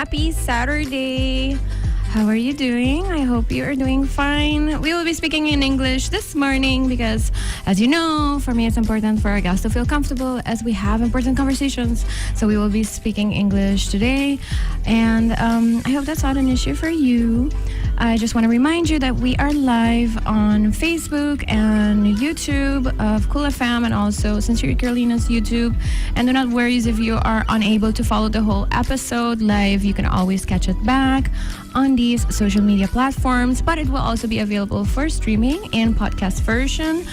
Happy Saturday. How are you doing? I hope you are doing fine. We will be speaking in English this morning because, as you know, for me it's important for our guests to feel comfortable as we have important conversations. So we will be speaking English today, and I hope that's not an issue for you. I just want to remind you that we are live on Facebook and YouTube of Cool FM, and also Sincere Carolina's YouTube. And do not worry if you are unable to follow the whole episode live. You can always catch it back on these social media platforms, but it will also be available for streaming in podcast version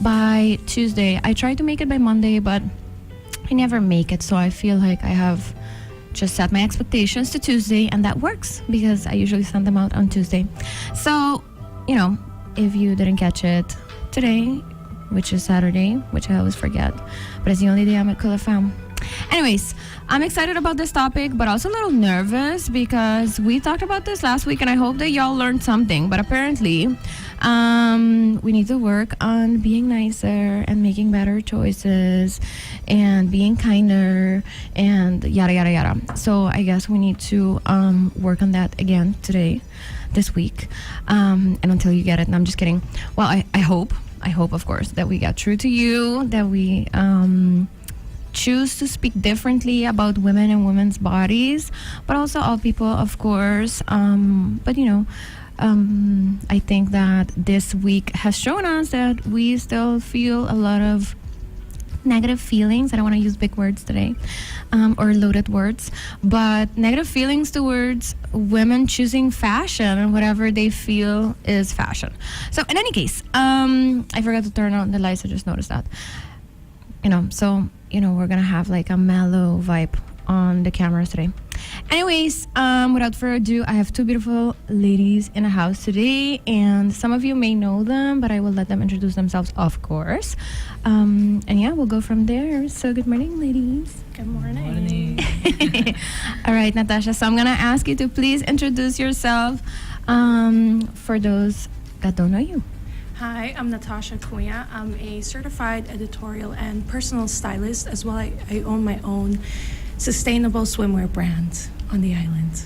by Tuesday. I try to make it by Monday, but I never make it, so I feel like I have just set my expectations to Tuesday, and that works because I usually send them out on Tuesday. So, if you didn't catch it today, which is Saturday, which I always forget, but it's the only day I'm at Cool FM. Anyways, I'm excited about this topic, but also a little nervous because we talked about this last week, and I hope that y'all learned something. But apparently, we need to work on being nicer and making better choices and being kinder and yada, yada, yada. So I guess we need to work on that again today, this week. And until you get it, and I'm just kidding. Well, I hope, of course, that we get through to you, that we choose to speak differently about women and women's bodies, but also all people, of course. But I think that this week has shown us that we still feel a lot of negative feelings. I don't want to use big words today, or loaded words, but negative feelings towards women choosing fashion and whatever they feel is fashion. So in any case, I forgot to turn on the lights. I just noticed that. We're gonna have like a mellow vibe on the cameras today. Anyways, without further ado, I have two beautiful ladies in the house today, and some of you may know them, but I will let them introduce themselves, of course. We'll go from there. So good morning, ladies. Good morning. All right, Natasha, so I'm gonna ask you to please introduce yourself for those that don't know you. Hi, I'm Natasha Cunha. I'm a certified editorial and personal stylist, as well. I own my own sustainable swimwear brand on the island.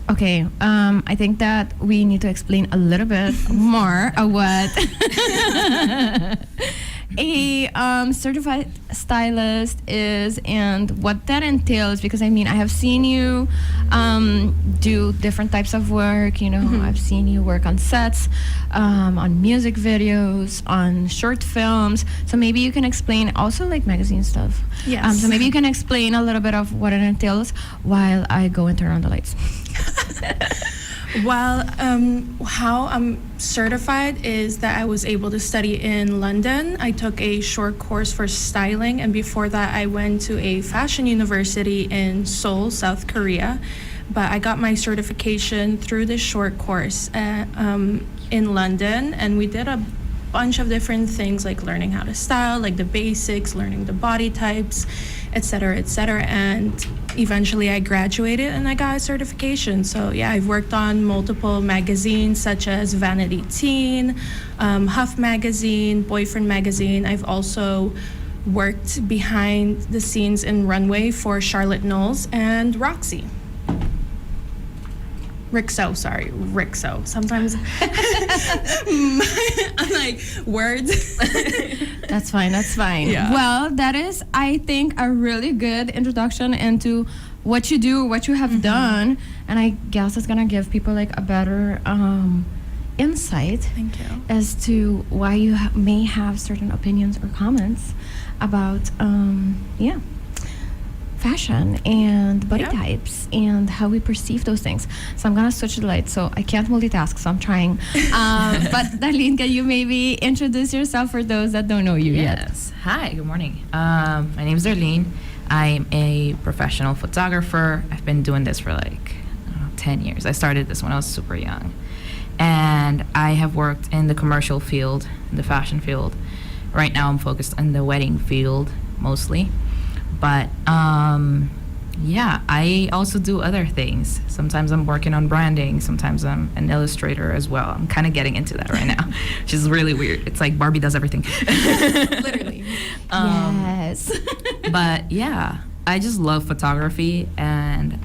Okay, I think that we need to explain a little bit more of what a certified stylist is and what that entails, because I have seen you do different types of work. Mm-hmm. I've seen you work on sets, on music videos, on short films. So maybe you can explain also like magazine stuff. Yes. So maybe you can explain a little bit of what it entails while I go and turn on the lights. Well, how I'm certified is that I was able to study in London. I took a short course for styling, and before that I went to a fashion university in Seoul, South Korea. But I got my certification through this short course in London, and we did a bunch of different things like learning how to style, like the basics, learning the body types, etc., and eventually I graduated and I got a certification. So yeah, I've worked on multiple magazines such as Vanity Teen, Huff Magazine, Boyfriend Magazine. I've also worked behind the scenes in runway for Charlotte Knowles and Roxy. Rixo. Sometimes I'm like, words. That's fine. Yeah. Well, that is, I think, a really good introduction into what you do, what you have done, and I guess it's gonna give people like a better insight. Thank you. As to why you may have certain opinions or comments about fashion and body types and how we perceive those things. So I'm gonna switch the lights, so I can't multitask, so I'm trying. But Darlin, can you maybe introduce yourself for those that don't know you yet? Yes. Hi, good morning. My name is Darlin. I'm a professional photographer. I've been doing this for 10 years. I started this when I was super young. And I have worked in the commercial field, in the fashion field. Right now I'm focused on the wedding field mostly. But I also do other things. Sometimes I'm working on branding. Sometimes I'm an illustrator as well. I'm kind of getting into that right now, which is really weird. It's like Barbie does everything. Literally. Yes. But yeah, I just love photography, and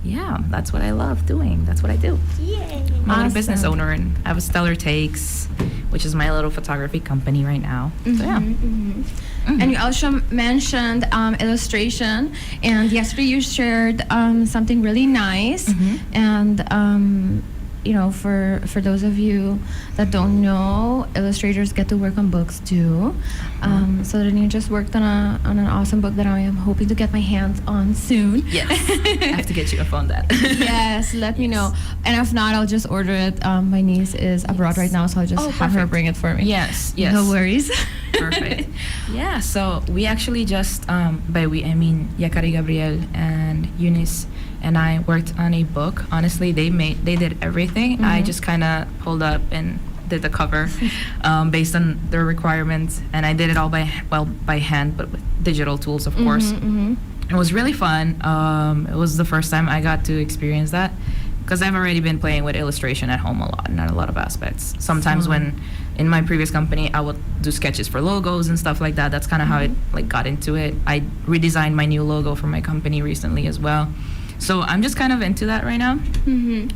yeah, that's what I love doing. That's what I do. Yay. I'm a little business Awesome. owner, and I have a Stellar Takes, which is my little photography company right now. So yeah. And you also mentioned illustration, and yesterday you shared something really nice. And you know, for those of you that don't know, illustrators get to work on books too. So then you just worked on an awesome book that I am hoping to get my hands on soon. Yes, I have to get you a phone that. Yes, let me know. And if not, I'll just order it. My niece is abroad right now, so I'll just have her perfect. bring it for me. Yes, yes. No worries. Perfect. Yeah, so we actually just, by we, I mean, Yakari Gabriel and Eunice and I worked on a book. Honestly, they did everything. I just kind of pulled up and did the cover based on their requirements, and I did it all by hand, but with digital tools, of course. It was really fun. It was the first time I got to experience that, because I've already been playing with illustration at home a lot, and at a lot of aspects. Sometimes when in my previous company, I would do sketches for logos and stuff like that. That's kind of how it like got into it. I redesigned my new logo for my company recently as well. So I'm just kind of into that right now.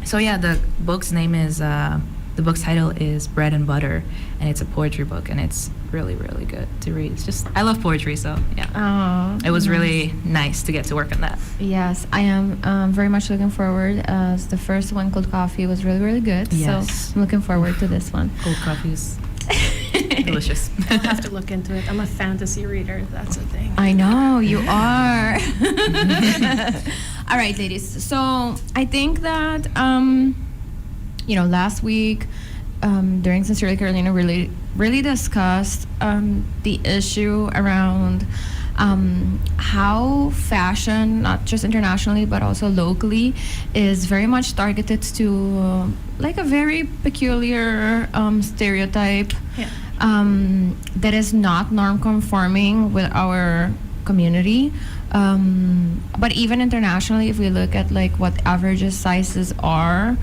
So yeah, the book's name is, the book's title is Bread and Butter, and it's a poetry book, and it's really, really good to read. It's just, I love poetry, so yeah. It was really nice to get to work on that. Yes, I am very much looking forward, as the first one, Cold Coffee, was really, really good. Yes. So I'm looking forward to this one. Cold coffee is delicious. I'll have to look into it. I'm a fantasy reader. That's a thing. I know, you are. All right, ladies. So I think that, you know, last week, during Sincerely Carolina, really discussed the issue around how fashion, not just internationally but also locally, is very much targeted to like a very peculiar stereotype that is not norm-conforming with our community. But even internationally, if we look at like what average sizes are,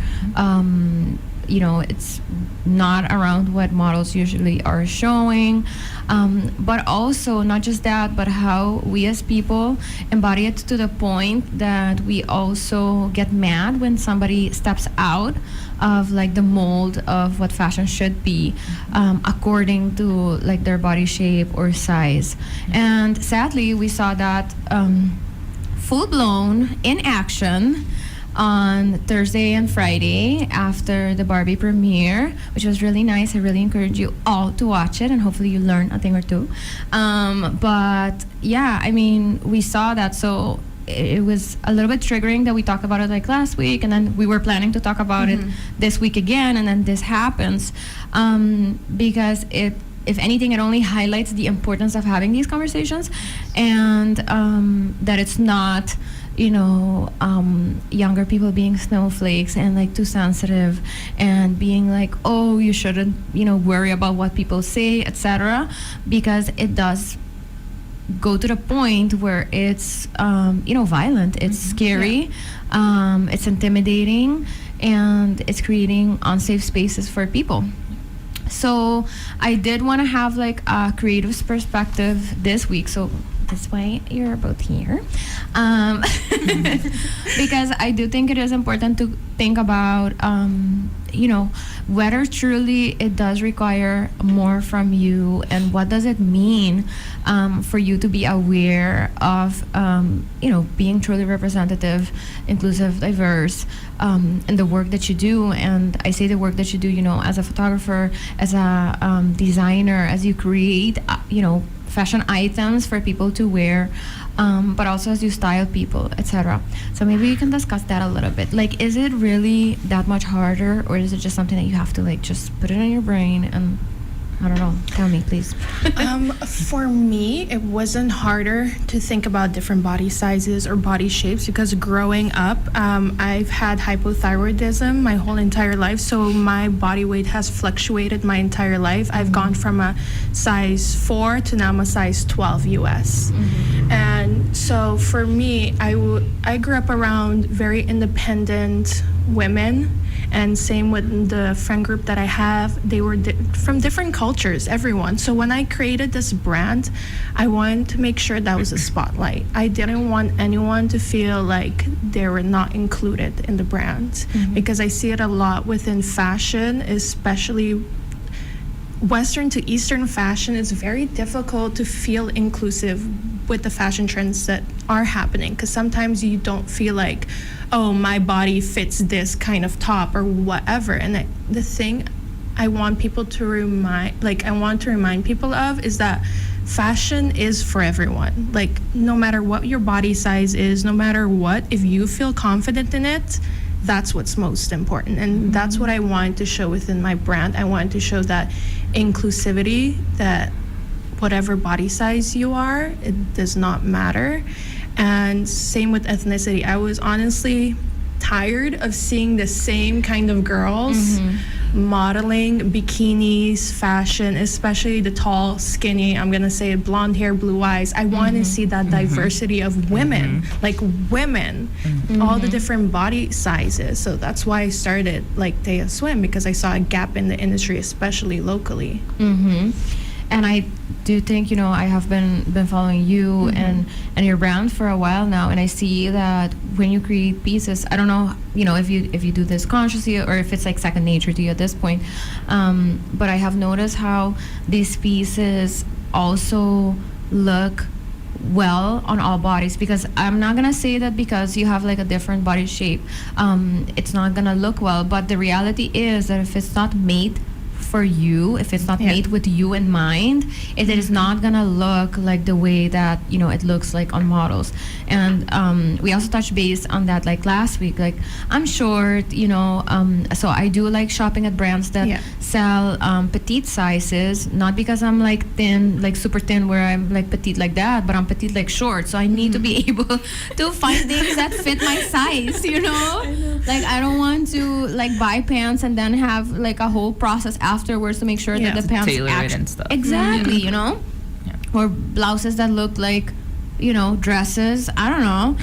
you know, it's not around what models usually are showing. But also, not just that, but how we as people embody it to the point that we also get mad when somebody steps out of like the mold of what fashion should be, according to like their body shape or size. And sadly, we saw that full-blown in action on Thursday and Friday after the Barbie premiere, which was really nice. I really encourage you all to watch it, and hopefully you learn a thing or two. But yeah, I mean, we saw that, so it was a little bit triggering that we talked about it like last week, and then we were planning to talk about it this week again, and then this happens, because if anything, it only highlights the importance of having these conversations, and that it's not, you know, younger people being snowflakes and like too sensitive and being like, oh, you shouldn't, you know, worry about what people say, etc., because it does go to the point where it's, you know, violent, it's scary, it's intimidating, and it's creating unsafe spaces for people. So I did want to have like a creative perspective this week. So that's why you're both here. Because I do think it is important to think about, you know, whether truly it does require more from you, and what does it mean for you to be aware of, you know, being truly representative, inclusive, diverse, in the work that you do. And I say the work that you do, you know, as a photographer, as a designer, as you create, you know, fashion items for people to wear, but also as you style people, etc. So maybe you can discuss that a little bit. Like, is it really that much harder, or is it just something that you have to like just put it in your brain and, I don't know, tell me, please. For me, it wasn't harder to think about different body sizes or body shapes, because growing up, I've had hypothyroidism my whole entire life, so my body weight has fluctuated my entire life. I've gone from a size 4 to now I'm a size 12 US. And so for me, I grew up around very independent women, And same with the friend group that I have, they were from different cultures, everyone. So when I created this brand, I wanted to make sure that was a spotlight. I didn't want anyone to feel like they were not included in the brand, because I see it a lot within fashion, especially Western to Eastern fashion. Is very difficult to feel inclusive with the fashion trends that are happening, because sometimes you don't feel like, oh, my body fits this kind of top or whatever. And the thing I want people to remind people of is that fashion is for everyone. Like, no matter what your body size is, no matter what, if you feel confident in it, that's what's most important. And that's what I wanted to show within my brand. I wanted to show that inclusivity, that whatever body size you are, it does not matter. And same with ethnicity. I was honestly tired of seeing the same kind of girls modeling bikinis, fashion, especially the tall, skinny, I'm gonna say blonde hair, blue eyes. I want to see that diversity of women, like women, all the different body sizes. So that's why I started like THEA Swim, because I saw a gap in the industry, especially locally. And I do think, I have been following you and your brand for a while now, and I see that when you create pieces, I don't know, if you do this consciously or if it's like second nature to you at this point, but I have noticed how these pieces also look well on all bodies, because I'm not gonna say that because you have like a different body shape, it's not gonna look well, but the reality is that if it's not made for you, if it's not made with you in mind, it is not gonna look like the way that it looks like on models. And we also touched base on that like last week. Like, I'm short, so I do like shopping at brands that sell petite sizes, not because I'm like thin, like super thin where I'm like petite like that, but I'm petite like short, so I need to be able to find things that fit my size. I know. Like, I don't want to like buy pants and then have like a whole process afterwards to make sure that the pants tailor it and stuff. Exactly, or blouses that look like dresses. I don't know.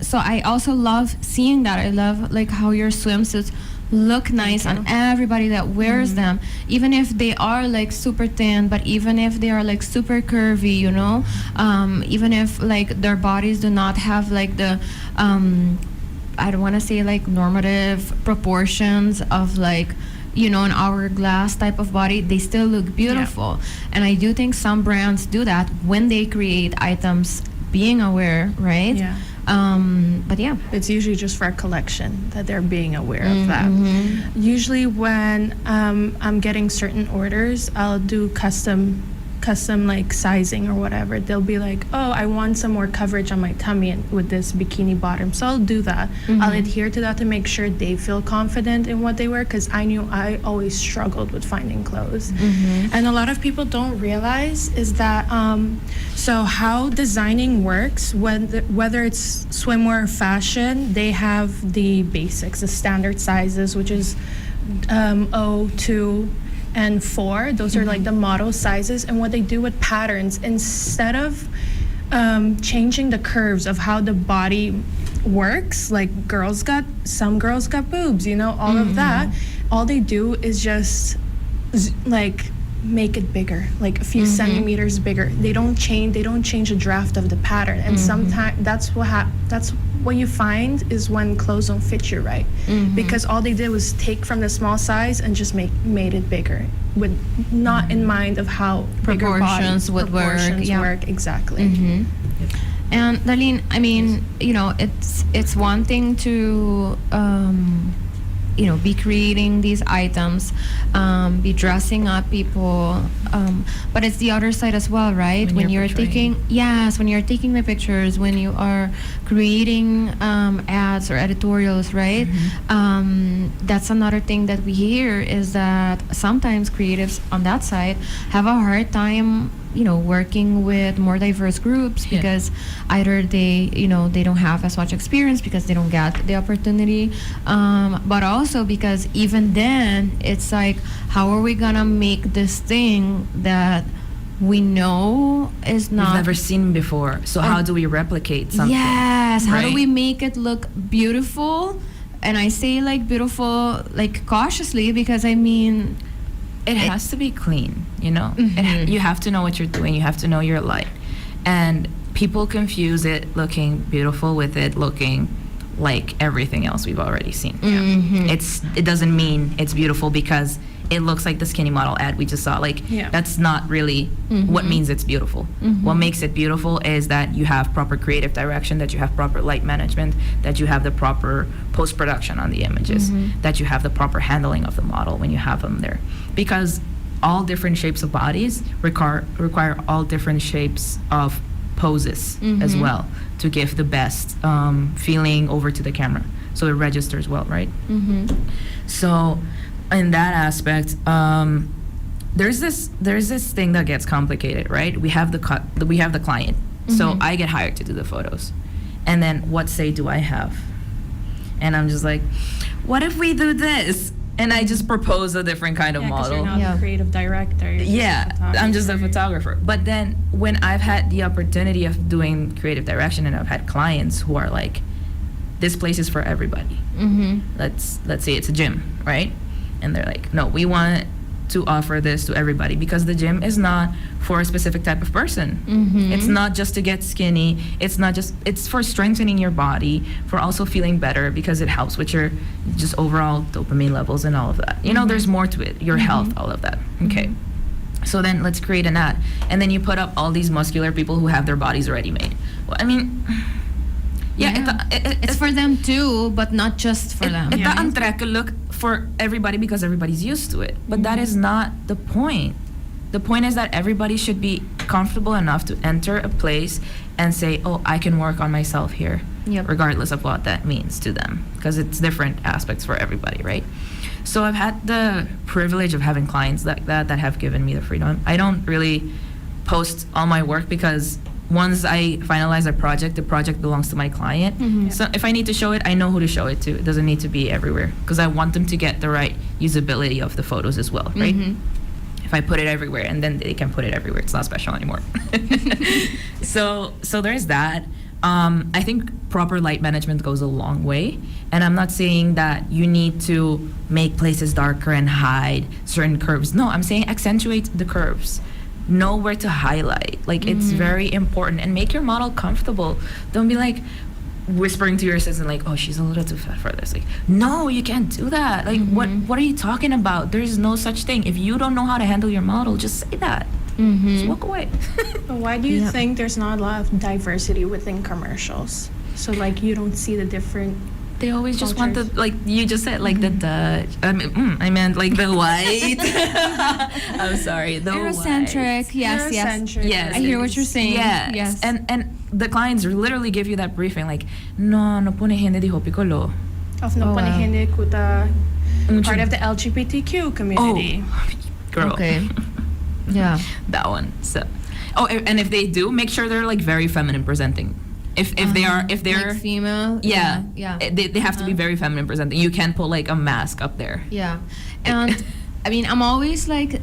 So I also love seeing that. I love like how your swimsuits look nice on everybody that wears them, even if they are like super thin, but even if they are like super curvy, even if like their bodies do not have like the I don't want to say like normative proportions of like an hourglass type of body, they still look beautiful. And I do think some brands do that when they create items, being aware, right? But it's usually just for a collection that they're being aware of that. Usually when I'm getting certain orders, I'll do custom like sizing or whatever. They'll be like, oh, I want some more coverage on my tummy and with this bikini bottom, so I'll do that. I'll adhere to that to make sure they feel confident in what they wear, because I knew I always struggled with finding clothes. And a lot of people don't realize is that so how designing works, whether it's swimwear or fashion, they have the basics, the standard sizes, which is O2 and 4. Those are like the model sizes. And what they do with patterns, instead of changing the curves of how the body works, like some girls got boobs, all of that, all they do is just like make it bigger, like a few centimeters bigger. They don't change the draft of the pattern. And sometimes that's what you find is when clothes don't fit you right, because all they did was take from the small size and just made it bigger, with not in mind of how proportions would work. Exactly. And Darlin, I mean, it's one thing to be creating these items, be dressing up people, but it's the other side as well, right? When you're taking the pictures, when you are creating ads or editorials, right? That's another thing that we hear, is that sometimes creatives on that side have a hard time working with more diverse groups, because either they don't have as much experience because they don't get the opportunity, but also because even then it's like, how are we gonna make this thing that we know is We've not. never seen before. So how do we replicate something? Yes. How do right? we make it look beautiful? And I say like beautiful, like cautiously, because I mean, It has to be clean, you know? Mhm. You have to know what you're doing. You have to know your light. And people confuse it looking beautiful with it looking like everything else we've already seen. Mhm. It doesn't mean it's beautiful because it looks like the skinny model ad we just saw. Like, Yeah. that's not really what means it's beautiful. What makes it beautiful is that you have proper creative direction, that you have proper light management, that you have the proper post-production on the images, that you have the proper handling of the model when you have them there. Because all different shapes of bodies require all different shapes of poses as well to give the best feeling over to the camera. So it registers well, right? So in that aspect, there's this thing that gets complicated, right? We have the client. So I get hired to do the photos. And then what say do I have? And I'm just like, what if we do this? And I just propose a different kind of Yeah, 'cause model. you're not Yeah. the creative director. You're just a Yeah, I'm just a photographer. But then when I've had the opportunity of doing creative direction and I've had clients who are like, this place is for everybody. Let's say it's a gym, right? And they're like, no, we want to offer this to everybody because the gym is not for a specific type of person. It's not just to get skinny. It's for strengthening your body, for also feeling better because it helps with your just overall dopamine levels and all of that. You know, there's more to it. Your health, all of that. Okay. So then let's create an ad. And then you put up all these muscular people who have their bodies already made. Well, I mean, It's for them too, but not just for them. It doesn't track a look for everybody because everybody's used to it. But that is not the point. The point is that everybody should be comfortable enough to enter a place and say, oh, I can work on myself here, Yep. regardless of what that means to them, because it's different aspects for everybody, right? So I've had the privilege of having clients like that have given me the freedom. I don't really post all my work because once I finalize a project, the project belongs to my client. So if I need to show it, I know who to show it to. It doesn't need to be everywhere because I want them to get the right usability of the photos as well, right? If I put it everywhere and then they can put it everywhere, it's not special anymore. So there's that. I think proper light management goes a long way. And I'm not saying that you need to make places darker and hide certain curves. No, I'm saying accentuate the curves. Know where to highlight. Like, it's very important. And make your model comfortable. Don't be like whispering to your assistant like, oh, she's a little too fat for this. Like, no, you can't do that. Like, what are you talking about? There's no such thing. If you don't know how to handle your model, just say that. Just walk away. But why do you think there's not a lot of diversity within commercials? So like you don't see the different. They always just want the, cultures. like you just said, like the Dutch. I meant like the white. I'm sorry, the Eurocentric, white. yes. Eurocentric. Yes. I hear what you're saying. Yes. Yes. And the clients literally give you that briefing, like, no pone hende di hopi kolo. Of no Oh, wow. panahinde kuta Mucho- part of the LGBTQ community. Girl. Okay. Yeah. That one. So, and if they do, make sure they're like very feminine presenting. If they're like female. yeah, Yeah. they have to be very feminine presenting. You can't put like a mask up there. Yeah. And I mean, I'm always like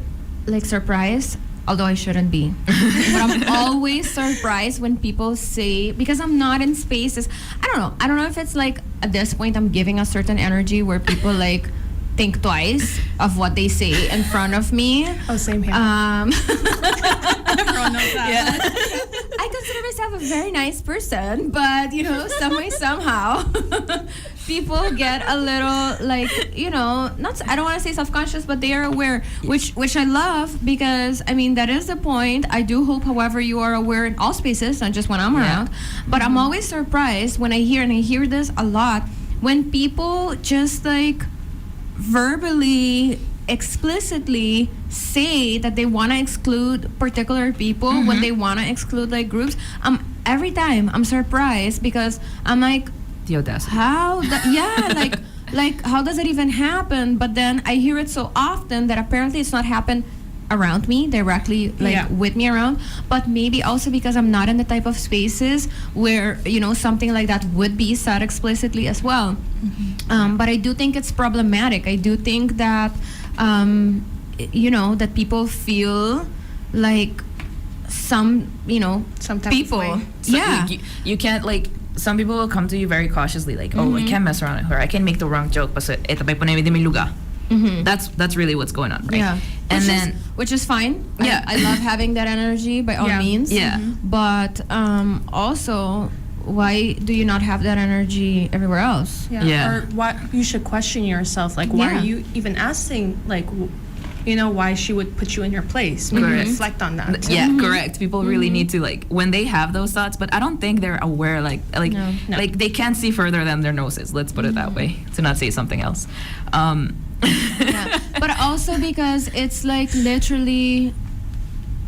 surprised, although I shouldn't be. But I'm always surprised when people say, because I'm not in spaces. I don't know if it's like at this point I'm giving a certain energy where people like think twice of what they say in front of me. Oh, same here. Everyone knows that. I consider myself a very nice person, but some way, somehow, people get a little like, not, I don't want to say self-conscious, but they are aware, which I love, because I mean, that is the point. I do hope, however, you are aware in all spaces, not just when I'm around. But I'm always surprised when I hear this a lot, when people just like verbally, explicitly say that they want to exclude particular people when they want to exclude like groups. Every time I'm surprised, because I'm like, The audacity. how like how does it even happen? But then I hear it so often that apparently it's not happened around me directly, like with me around, but maybe also because I'm not in the type of spaces where something like that would be said explicitly as well. But I do think it's problematic. I do think that that people feel like some, Some type of people. way. So Yeah. you can't like. Some people will come to you very cautiously, like, oh, I can't mess around with her. I can make the wrong joke, but ito pa ipunay mi lugar. That's really what's going on, right? Yeah. And which is fine. Yeah. I love having that energy by all Yeah. means. Yeah. But also, why do you not have that energy everywhere else? Yeah. Or why you should question yourself, like, why Yeah. are you even asking, like, why she would put you in your place? Maybe Correct. reflect on that. Yeah, correct. People really need to like when they have those thoughts, but I don't think they're aware. Like No. like they can't see further than their noses. Let's put it that way, to not say something else. Yeah. But also because it's like literally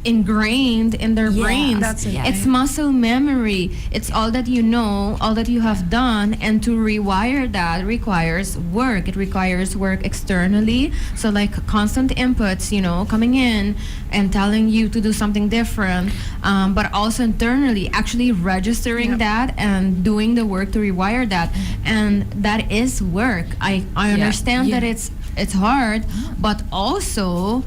ingrained in their brains. that's it. It's muscle memory. It's all that you know, all that you have done, and to rewire that requires work. It requires work externally. So like constant inputs, coming in and telling you to do something different, but also internally actually registering that and doing the work to rewire that. And that is work. I understand that it's hard, but also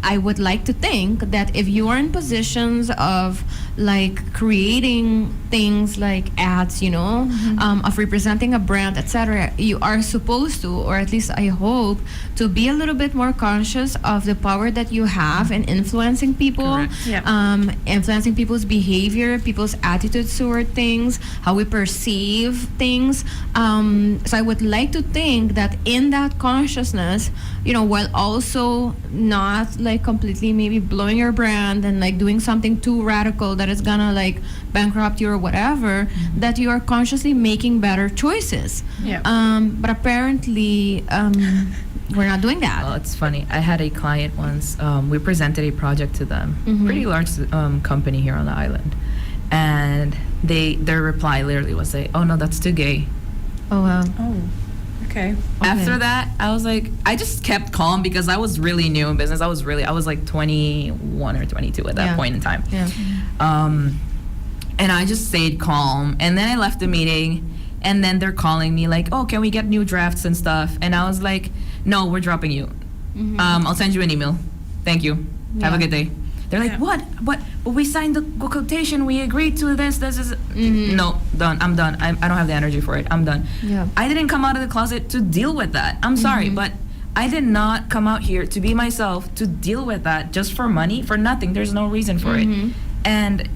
I would like to think that if you are in positions of like creating things like ads, of representing a brand, etc., you are supposed to, or at least I hope, to be a little bit more conscious of the power that you have in influencing people, Correct. Yeah. Influencing people's behavior, people's attitudes toward things, how we perceive things. So I would like to think that in that consciousness, while also not like completely maybe blowing your brand and like doing something too radical that is gonna like bankrupt you or whatever, that you are consciously making better choices. Yeah. But apparently we're not doing that. Well, it's funny. I had a client once. We presented a project to them, pretty large company here on the island, and their reply literally was say, "Oh no, that's too gay." Oh wow. Oh, okay. After that, I was like, I just kept calm because I was really new in business. I was like 21 or 22 at that point in time. Yeah. And I just stayed calm. And then I left the meeting, and then they're calling me like, oh, can we get new drafts and stuff? And I was like, no, we're dropping you. I'll send you an email. Thank you. Have a good day. They're like, Yeah. what? But we signed the quotation. We agreed to this. This is no, done. I'm done. I don't have the energy for it. I'm done. Yeah. I didn't come out of the closet to deal with that. I'm sorry, but I did not come out here to be myself, to deal with that just for money, for nothing. There's no reason for it. And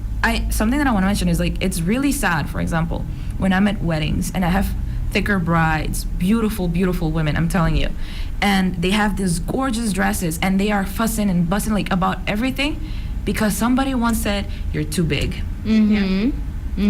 something that I want to mention is like, it's really sad, for example, when I'm at weddings and I have thicker brides, beautiful, beautiful women, I'm telling you, and they have these gorgeous dresses and they are fussing and bussing like about everything because somebody once said, you're too big.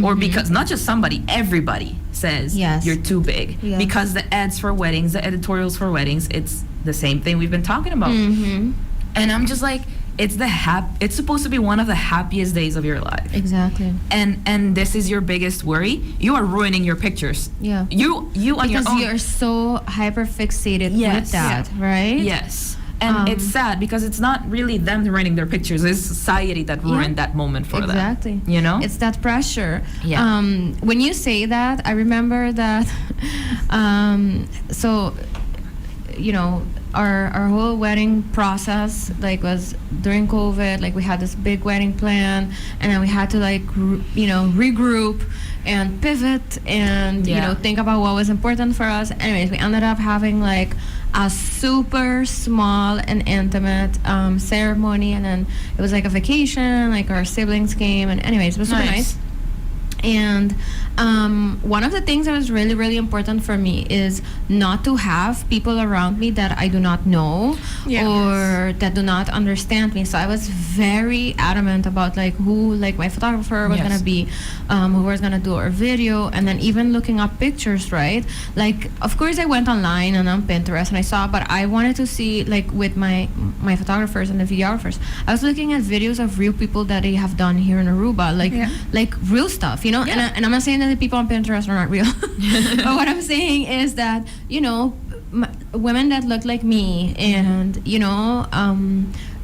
Or because not just somebody, everybody says you're too big. Yeah. Because the ads for weddings, the editorials for weddings, it's the same thing we've been talking about. And I'm just like, it's supposed to be one of the happiest days of your life. Exactly. And this is your biggest worry. You are ruining your pictures. Yeah. You on your Because own. you're so hyper fixated with that, right? Yes. And it's sad because it's not really them ruining their pictures. It's society that ruined that moment for Exactly. them. You know? It's that pressure. Yeah. When you say that, I remember that, so, our whole wedding process was during COVID. Like we had this big wedding plan, and then we had to regroup and pivot and think about what was important for us. Anyways, we ended up having a super small and intimate ceremony, and then it was like a vacation. Like our siblings came, and anyways, it was super nice. And one of the things that was really, really important for me is not to have people around me that I do not know or that do not understand me. So I was very adamant about who my photographer was gonna be, who was gonna do our video, and then even looking up pictures, right? Of course I went online and on Pinterest and I saw, but I wanted to see with my photographers and the videographers. I was looking at videos of real people that they have done here in Aruba, like real stuff, And I'm not saying that the people on Pinterest are not real. But what I'm saying is that, women that look like me and,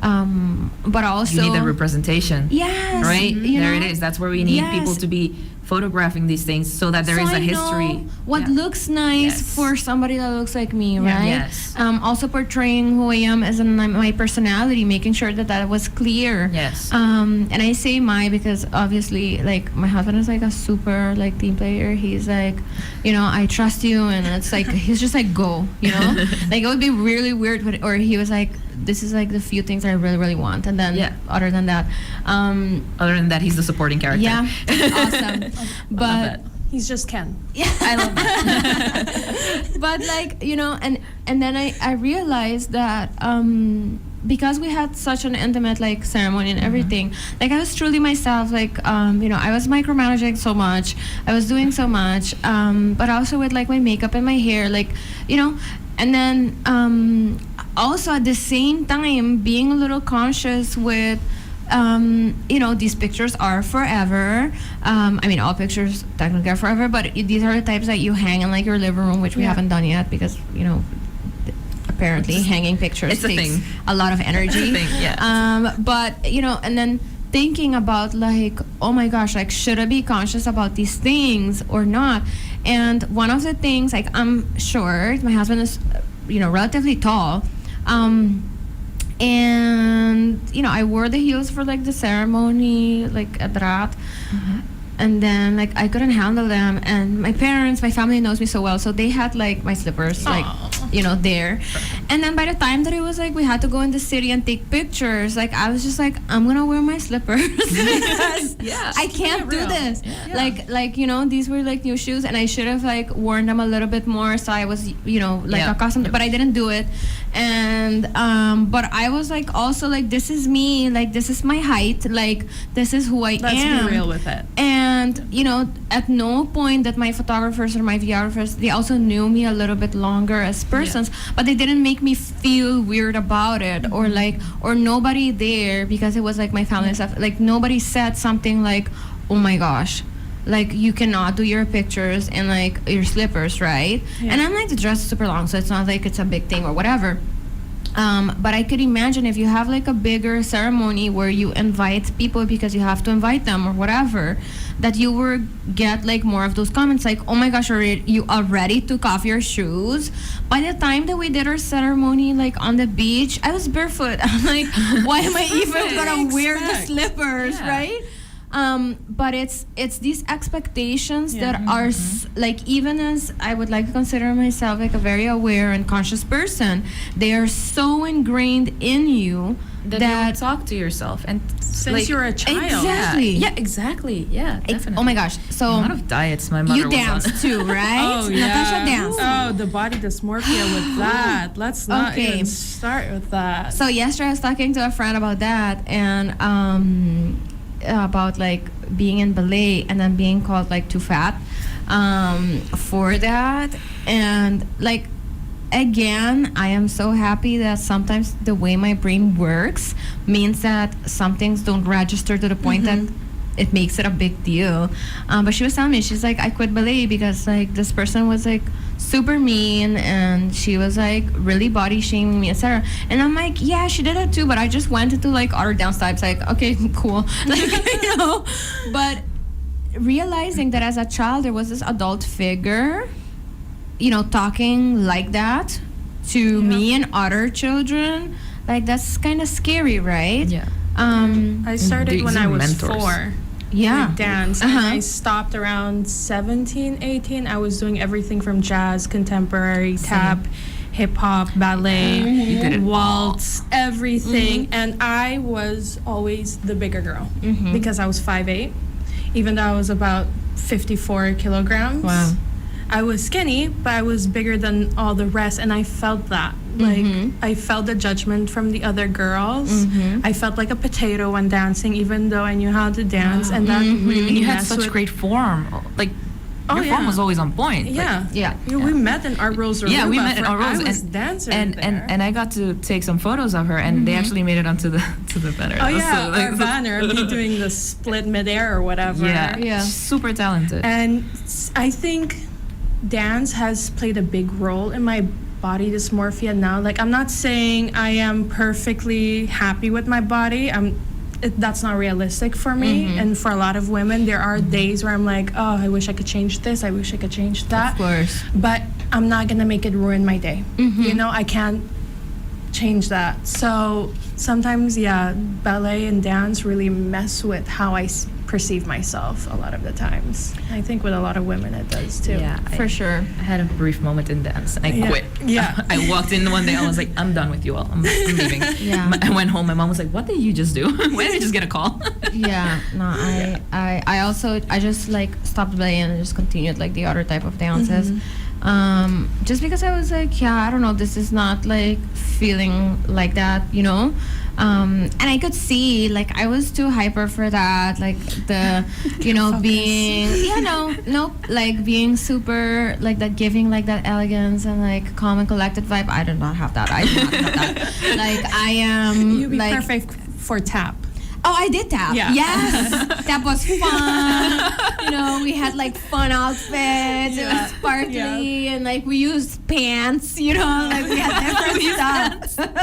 But also you need the representation. Yes, Right? you There know? it is. That's where we need Yes. people to be photographing these things so that there So is a I history. know what Yeah. looks nice Yes. for somebody that looks like me, right? Yes. Also portraying who I am as in my personality, making sure that that was clear. Yes. And I say my because obviously, like, my husband is like a super like team player. He's like, you know, I trust you, and it's like he's just like go, you know. Like it would be really weird, or he was like, this is like the few things I really really want, and then Yeah. other than that, Other than that, he's the supporting character. yeah, awesome. But that. He's just Ken. yeah, I love that. But like, you know, and then I realized that because we had such an intimate like ceremony and everything, like I was truly myself. Like you know, I was micromanaging so much, I was doing so much, but also with like my makeup and my hair, like, you know, and then also at the same time being a little conscious with you know, these pictures are forever. I mean, all pictures technically are forever, but these are the types that you hang in like your living room, which we Yeah. haven't done yet because, you know, apparently hanging pictures it's a takes thing. a lot of energy. It's a thing, yeah. But you know, and then thinking about like, oh my gosh, like should I be conscious about these things or not? And one of the things, like I'm short, my husband is, you know, relatively tall. And you know, I wore the heels for like the ceremony, like at Raad, and then like I couldn't handle them. And my parents, my family knows me so well, so they had like my slippers, like, you know, there. And then by the time that it was like we had to go in the city and take pictures, like I was just like, I'm gonna wear my slippers because Yeah. I can't do real. this. Yeah. Like you know, these were like new shoes, and I should have like worn them a little bit more, so I was, you know, like Yeah. accustomed, but I didn't do it. And but I was like also like, this is me, like this is my height, like this is who I Let's am. be real with it. And you know, at no point that my photographers or my videographers, they also knew me a little bit longer as persons, but they didn't make me feel weird about it, or like, or nobody there, because it was like my family and stuff, like nobody said something like, oh my gosh, like you cannot do your pictures in like your slippers, right? Yeah. And I'm like, the dress is super long, so it's not like it's a big thing or whatever. But I could imagine if you have like a bigger ceremony where you invite people because you have to invite them or whatever, that you will get like more of those comments like, oh my gosh, you already took off your shoes. By the time that we did our ceremony like on the beach, I was barefoot. I'm like, why am I even gonna wear the Expect. slippers, Yeah. right? But it's these expectations Yeah. that are like, even as I would like to consider myself like a very aware and conscious person, they are so ingrained in you That, that you talk to yourself and Since like, you're a child. Exactly. Yeah, exactly. Yeah, definitely. oh my gosh, The so amount of diets my mother you was dance on. too, right? Oh, yeah. Natasha danced. Oh, the body dysmorphia with that. Let's not Okay. even start with that. So yesterday I was talking to a friend about that, and about like being in ballet and then being called like too fat for that. And like, again, I am so happy that sometimes the way my brain works means that some things don't register to the point that it makes it a big deal. But she was telling me, she's like, I quit ballet because like this person was like super mean, and she was like really body shaming me, etc. And I'm like, yeah, she did it too, but I just went into like other dance types, like, okay, cool. Like, you know, but realizing that as a child there was this adult figure, you know, talking like that to me and other children, like that's kind of scary, right? Yeah. I started These when are I was mentors. 4. Yeah. With dance. And I stopped around 17, 18. I was doing everything from jazz, contemporary, tap, hip hop, ballet, You did it waltz, everything. And I was always the bigger girl because I was 5'8", even though I was about 54 kilograms. Wow. I was skinny, but I was bigger than all the rest, and I felt that. Like, I felt the judgment from the other girls. I felt like a potato when dancing, even though I knew how to dance, and that really And you had messed such with- great form. Like, your yeah. form was always on point. Like, Yeah. Yeah. We met in Art Rose Aruba. yeah, we met in for- our roles, I was dancing and there. and I got to take some photos of her, and they actually made it onto the banner. Oh yeah, So, like, our banner, me doing the split midair or whatever. Yeah, Yeah. super talented. And I think dance has played a big role in my body dysmorphia now. Like, I'm not saying I am perfectly happy with my body. That's not realistic for me. And for a lot of women, there are days where I'm like, oh, I wish I could change this. I wish I could change that. Of course. But I'm not going to make it ruin my day. You know, I can't change that. So sometimes, yeah, ballet and dance really mess with how I perceive myself a lot of the times. I think with a lot of women it does too. Yeah, For sure. I had a brief moment in dance and I quit. Yeah. I walked in one day, I was like, I'm done with you all. I'm leaving. Yeah. I went home, my mom was like, what did you just do? Why did I just get a call? Yeah, no, I also just like stopped playing and just continued like the other type of dances. Just because I was like, yeah, I don't know, this is not like feeling like that, you know. And I could see like I was too hyper for that, like the, you know, being, like being super like that, giving like that elegance and like calm and collected vibe. I do not have that. I do not have that. Like I am. You'd be like, perfect for tap. Oh, I did tap. Yeah. Yes. That was fun. You know, we had like fun outfits. It was sparkly and like we used pants, you know, like we had different stuff.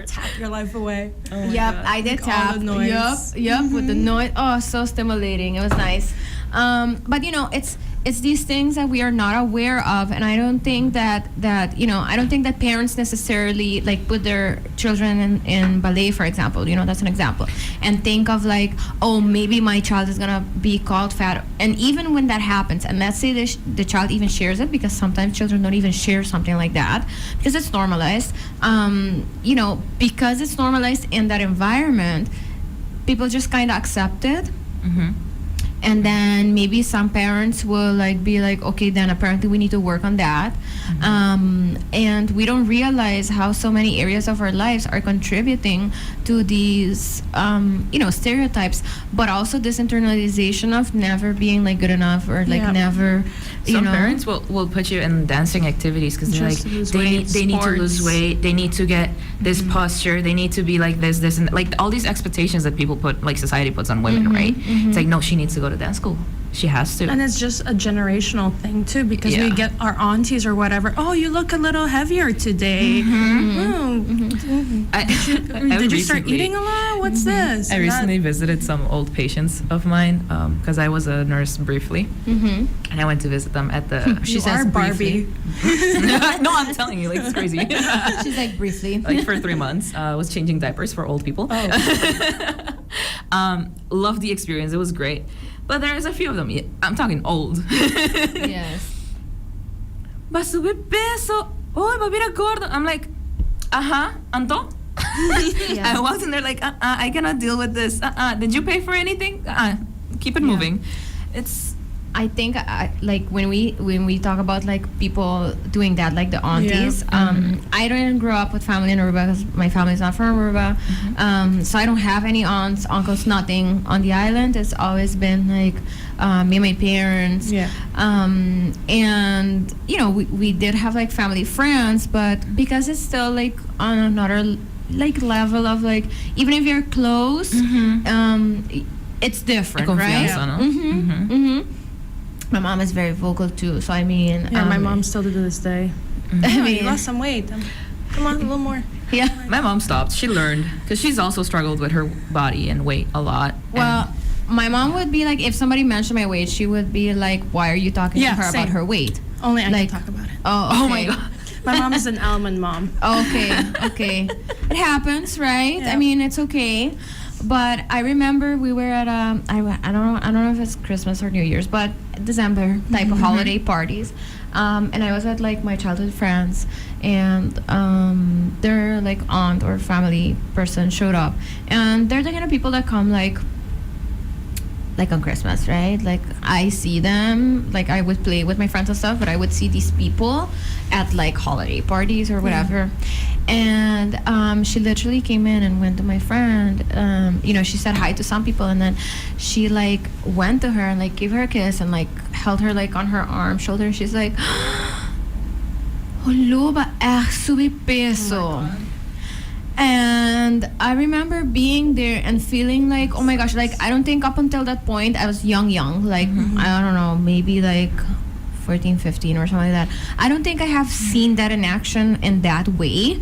Tap your life away. Oh Yep, God. I did Like all tap. the noise. Yep, with the noise. Oh, so stimulating. It was nice. But you know, it's these things that we are not aware of, and I don't think that I don't think that parents necessarily like put their children in ballet, for example. You know, that's an example, and think of like, oh, maybe my child is gonna be called fat, and even when that happens, and let's say the child even shares it, because sometimes children don't even share something like that because it's normalized. You know, because it's normalized in that environment, people just kind of accept it. And then maybe some parents will like be like, okay, then apparently we need to work on that. And we don't realize how so many areas of our lives are contributing to these, stereotypes, but also this internalization of never being like good enough or like never, Some parents will put you in dancing activities because they're like, they need to lose weight, they need to get this posture, they need to be like this, and like all these expectations that people put, like society puts on women, right? It's like, no, she needs to go to dance school. She has to. And it's just a generational thing too, because we get our aunties or whatever. Oh, you look a little heavier today. Did you start eating a lot? What's this? I recently visited some old patients of mine because I was a nurse briefly, and I went to visit them at the. She says Barbie. No, I'm telling you, like it's crazy. She's like briefly. Like for 3 months, I was changing diapers for old people. Loved the experience. It was great. But there's a few of them. I'm talking old. Yes. Va a subir peso. Oh, va a virar gordo. I'm like, Anto? I walked in there like, I cannot deal with this. Did you pay for anything? Keep it moving. I think like when we talk about like people doing that, like the aunties. I didn't grow up with family in Aruba because my family is not from Aruba, so I don't have any aunts, uncles, nothing on the island. It's always been like me and my parents. And you know, we did have like family friends, but because it's still like on another like level of like, even if you're close, it's different, right? My mom is very vocal too, so I mean... Yeah, my mom still to this day. I mean, you lost some weight. Come on, a little more. Yeah. My mom stopped. She learned, because she's also struggled with her body and weight a lot. Well, my mom would be like, if somebody mentioned my weight, she would be like, why are you talking to her about her weight? Only I like, can talk about it. Oh my God. My mom is an almond mom. Okay. It happens, right? Yeah. I mean, it's okay. But I remember we were at I don't know if it's Christmas or New Year's, but December type of holiday parties, and I was at like my childhood friends, and their like aunt or family person showed up, and they're the kind of people that come like on Christmas, right? Like I see them, like I would play with my friends and stuff, but I would see these people at like holiday parties or whatever. And she literally came in and went to my friend. She said hi to some people, and then she like went to her and like gave her a kiss and like held her like on her arm, shoulder. And she's like, "Holoba, subi peso." And I remember being there and feeling like, oh my gosh, like I don't think up until that point I was young, like I don't know, maybe like 14, 15 or something like that. I don't think I have seen that in action in that way.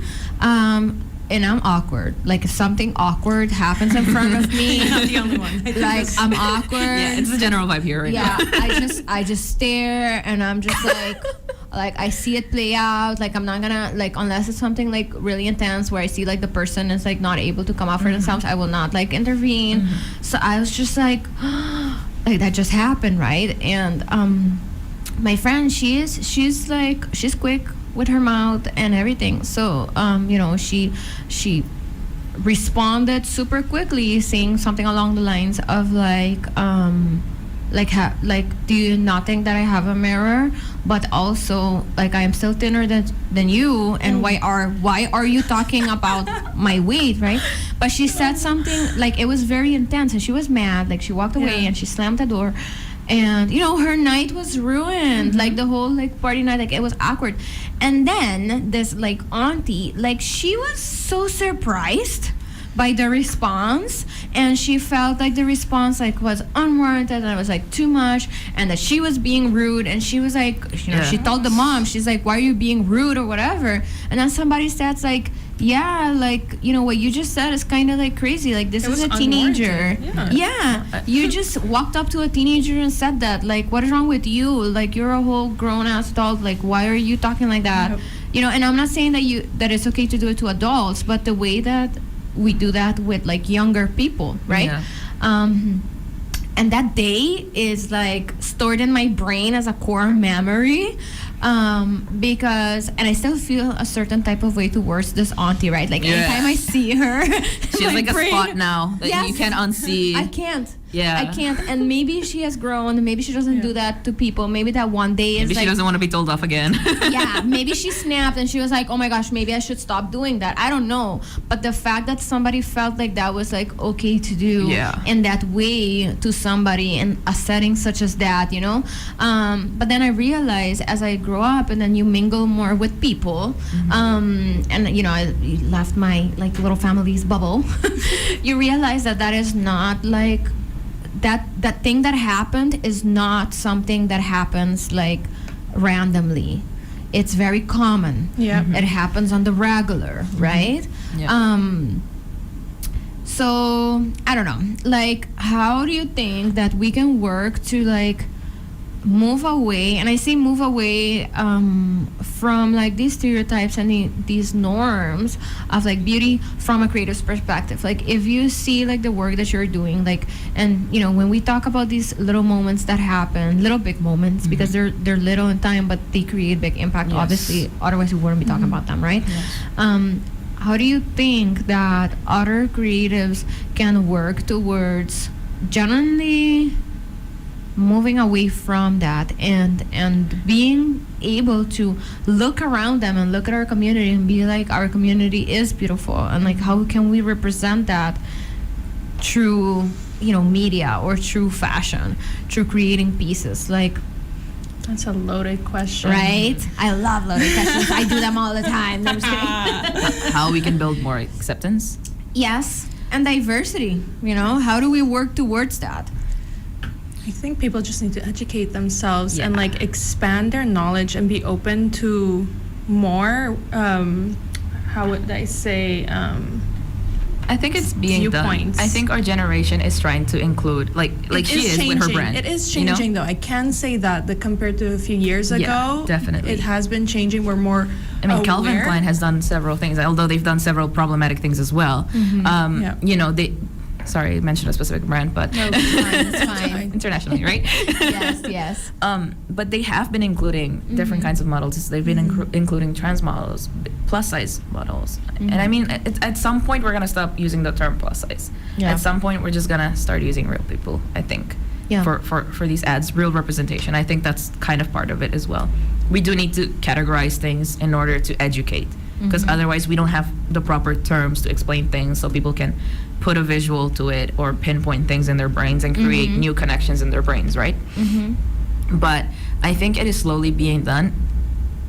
And I'm awkward. Like if something awkward happens in front of me, I'm the only one. like I'm awkward. Yeah, it's the general vibe here right Yeah, now. I just stare and I'm just like I see it play out. Like I'm not gonna like unless it's something like really intense where I see like the person is like not able to come out for themselves, I will not like intervene. So I was just like that just happened, right? And my friend, she's quick with her mouth and everything. So you know, she responded super quickly, saying something along the lines of like do you not think that I have a mirror, but also like I am still thinner than you, and why are you talking about my weight, right? But she said something like it was very intense and she was mad, like she walked away and she slammed the door. And you know, her night was ruined, like the whole like party night, like it was awkward. And then this like auntie, like she was so surprised by the response, and she felt like the response like was unwarranted and it was like too much, and that she was being rude. And she was like, you know, she told the mom, she's like, why are you being rude or whatever? And then somebody said like, yeah, like, you know, what you just said is kind of like crazy. Like this is a teenager. Yeah. You just walked up to a teenager and said that. Like, what is wrong with you? Like, you're a whole grown ass adult. Like, why are you talking like that? You know, and I'm not saying that it's okay to do it to adults, but the way that we do that with like younger people, right? And that day is like stored in my brain as a core memory, because, and I still feel a certain type of way towards this auntie, right? Like anytime I see her, she's like a spot now that you can't unsee. I can't. Yeah. I can't. And maybe she has grown. Maybe she doesn't do that to people. Maybe that one day is maybe she doesn't want to be told off again. Yeah, maybe she snapped and she was like, oh my gosh, maybe I should stop doing that. I don't know. But the fact that somebody felt like that was like okay to do in that way to somebody in a setting such as that, you know? But then I realized as I grow up and then you mingle more with people, and you know, I left my like little family's bubble, you realize that is not like, that thing that happened is not something that happens like randomly. It's very common. It happens on the regular, right? So I don't know, like how do you think that we can work to like move away, and I say move away from like these stereotypes and these norms of like beauty from a creative's perspective? Like if you see like the work that you're doing, like, and you know, when we talk about these little moments that happen, little big moments, because they're little in time but they create big impact, obviously, otherwise we wouldn't be talking about them, right? How do you think that other creatives can work towards genuinely moving away from that and being able to look around them and look at our community and be like, our community is beautiful, and like how can we represent that through, you know, media or through fashion, through creating pieces? Like, that's a loaded question, right? I love loaded questions. I do them all the time. No, I'm just kidding. How we can build more acceptance? Yes, and diversity, you know, how do we work towards that? I think people just need to educate themselves and like expand their knowledge and be open to more, how would I say, I think it's being done. I think our generation is trying to include, like she is changing. with her brand. It is changing, you know? though. I can say that compared to a few years ago, definitely, it has been changing. We're more. I mean, Calvin Klein has done several things, although they've done several problematic things as well. You know, they. Sorry, I mentioned a specific brand, but no, it's fine. Internationally, right? Yes. But they have been including different kinds of models. They've been including trans models, plus size models, and I mean, at some point we're gonna stop using the term plus size. At some point, we're just gonna start using real people. I think for these ads, real representation. I think that's kind of part of it as well. We do need to categorize things in order to educate, because otherwise we don't have the proper terms to explain things, so people can put a visual to it or pinpoint things in their brains and create new connections in their brains, right? But I think it is slowly being done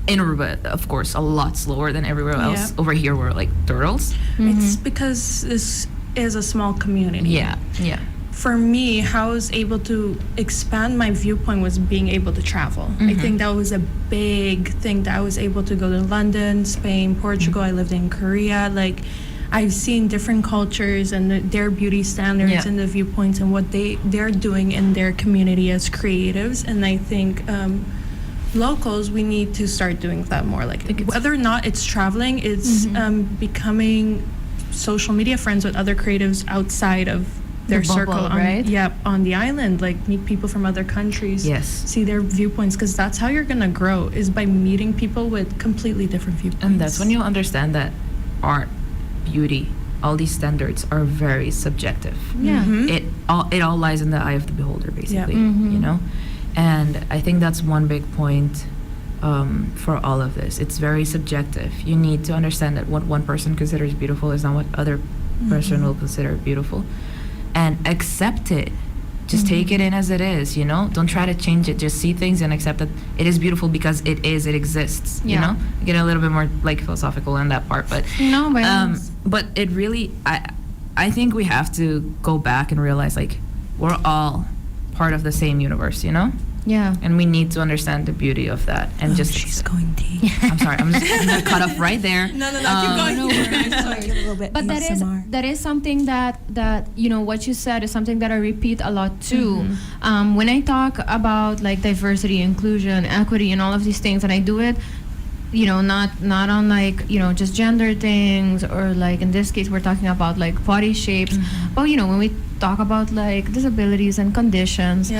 in Aruba, of course, a lot slower than everywhere else. Over here, we're like turtles. It's because this is a small community. for me, how I was able to expand my viewpoint was being able to travel. I think that was a big thing, that I was able to go to London, Spain, Portugal. I lived in Korea. Like, I've seen different cultures and their beauty standards and the viewpoints and what they're doing in their community as creatives. And I think locals, we need to start doing that more. Like, whether or not it's traveling, it's becoming social media friends with other creatives outside of their The bubble, circle, right? on the island. Like, meet people from other countries, see their viewpoints, because that's how you're gonna grow, is by meeting people with completely different viewpoints. And that's when you'll understand that art, beauty, all these standards are very subjective. Yeah. It all lies in the eye of the beholder, basically. You know, and I think that's one big point for all of this. It's very subjective. You need to understand that what one person considers beautiful is not what other person will consider beautiful, and accept it. Just take it in as it is, you know? Don't try to change it. Just see things and accept that it is beautiful because it exists, you know? Get a little bit more, like, philosophical in that part, but but it really, I think we have to go back and realize, like, we're all part of the same universe, you know? Yeah. And we need to understand the beauty of that. And She's going deep. I'm sorry, I'm gonna cut off right there. No, keep going. No worries. A little bit But that is something that you know, what you said is something that I repeat a lot too. When I talk about, like, diversity, inclusion, equity, and all of these things, and I do it, you know, not on, like, you know, just gender things, or, like, in this case we're talking about, like, body shapes, but, you know, when we talk about, like, disabilities and conditions,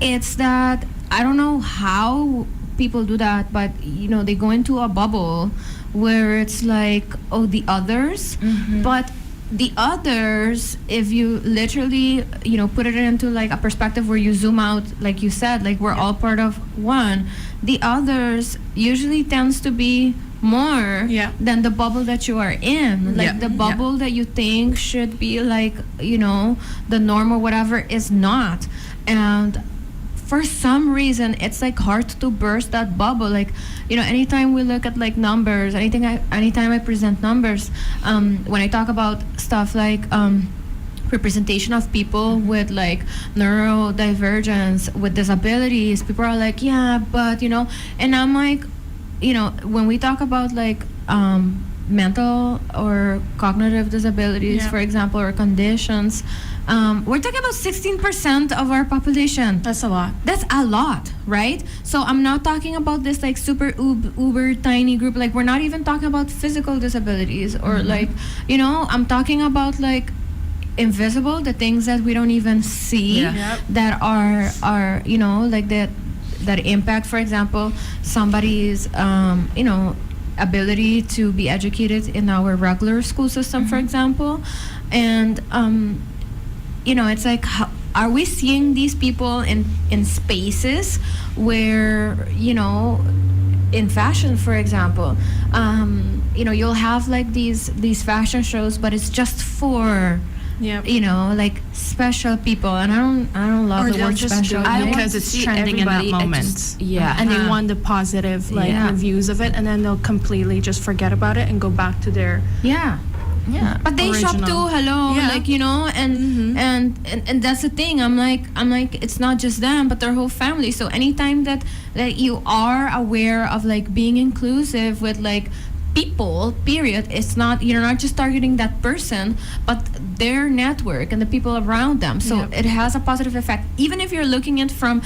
it's that I don't know how people do that, but, you know, they go into a bubble where it's like, oh, the others, but the others, if you literally, you know, put it into, like, a perspective where you zoom out, like you said, like, we're all part of one, the others usually tends to be more than the bubble that you are in. Like, the bubble that you think should be, like, you know, the norm or whatever is not. And for some reason, it's, like, hard to burst that bubble. Like, you know, anytime we look at, like, numbers, anytime I present numbers, when I talk about stuff like representation of people with, like, neurodivergence, with disabilities, people are like, yeah, but, you know, and I'm like, you know, when we talk about, like, mental or cognitive disabilities, for example, or conditions, we're talking about 16% of our population. That's a lot. That's a lot, right? So I'm not talking about this, like, super uber tiny group. Like, we're not even talking about physical disabilities or like, you know, I'm talking about, like, invisible, the things that we don't even see, that are you know, like, that impact, for example, somebody's you know, ability to be educated in our regular school system, for example. And you know, it's like, how are we seeing these people in spaces where, you know, in fashion, for example, you know, you'll have, like, these fashion shows, but it's just for you know, like, special people, and I don't love the word special because it's trending in that moment. And they want the positive, like, reviews of it, and then they'll completely just forget about it and go back to their but they shop too, like, you know, and that's the thing. I'm like, it's not just them, but their whole family. So anytime that you are aware of, like, being inclusive with, like, people, period, it's not, you're not just targeting that person, but their network and the people around them. So it has a positive effect, even if you're looking at from,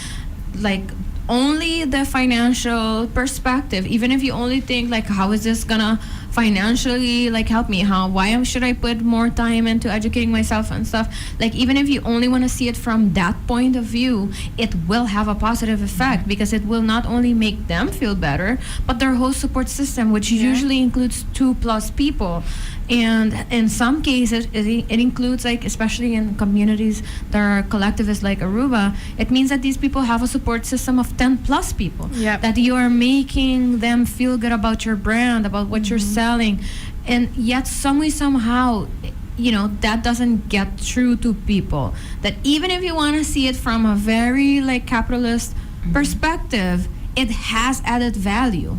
like, only the financial perspective. Even if you only think, like, how is this gonna financially, like, help me? Why should I put more time into educating myself and stuff? Like, even if you only want to see it from that point of view, it will have a positive effect, because it will not only make them feel better, but their whole support system, which usually includes 2+ people. And in some cases, it includes, like, especially in communities that are collectivist like Aruba, it means that these people have a support system of 10+ people. That you are making them feel good about your brand, about what you're selling. And yet, somehow, you know, that doesn't get through to people. That even if you want to see it from a very, like, capitalist perspective, it has added value.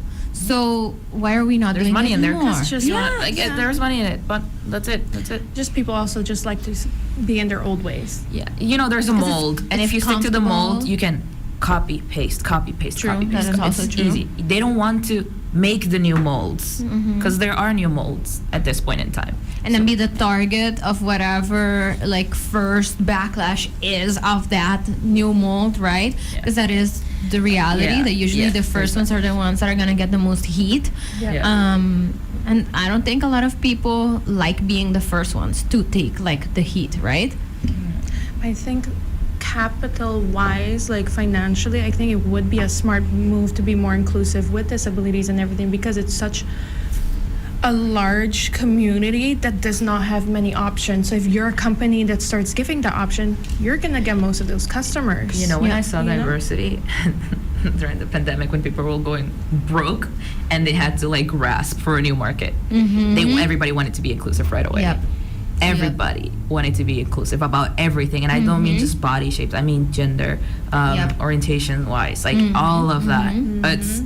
So why are we not There's doing money it in there. more? It's just There's money in it, but that's it. just people also just like to be in their old ways. Yeah, there's a Because mold, and it's if you stick to the mold, comfortable. you can copy paste, copy paste, True, copy that paste. is also It's true. easy. They don't want to make the new molds Mm-hmm. because there are new molds at this point in time. And then be the target of whatever like first backlash is of that new mold, right? Yeah. Because that is the reality. Yeah, That usually yeah, the first ones are the ones that are gonna get the most heat. Yeah. And I don't think a lot of people like being the first ones to take like the heat, right? I think capital wise, like financially, I think it would be a smart move to be more inclusive with disabilities and everything, because it's such a large community that does not have many options. So if you're a company that starts giving the option, you're gonna get most of those customers. When Yeah. I saw You know? diversity during the pandemic, when people were going broke and they had to like grasp for a new market, everybody wanted to be inclusive right away. Yep. Everybody wanted to be inclusive about everything, and I don't mean just body shapes. I mean gender, Yep. orientation wise, like all of that. It's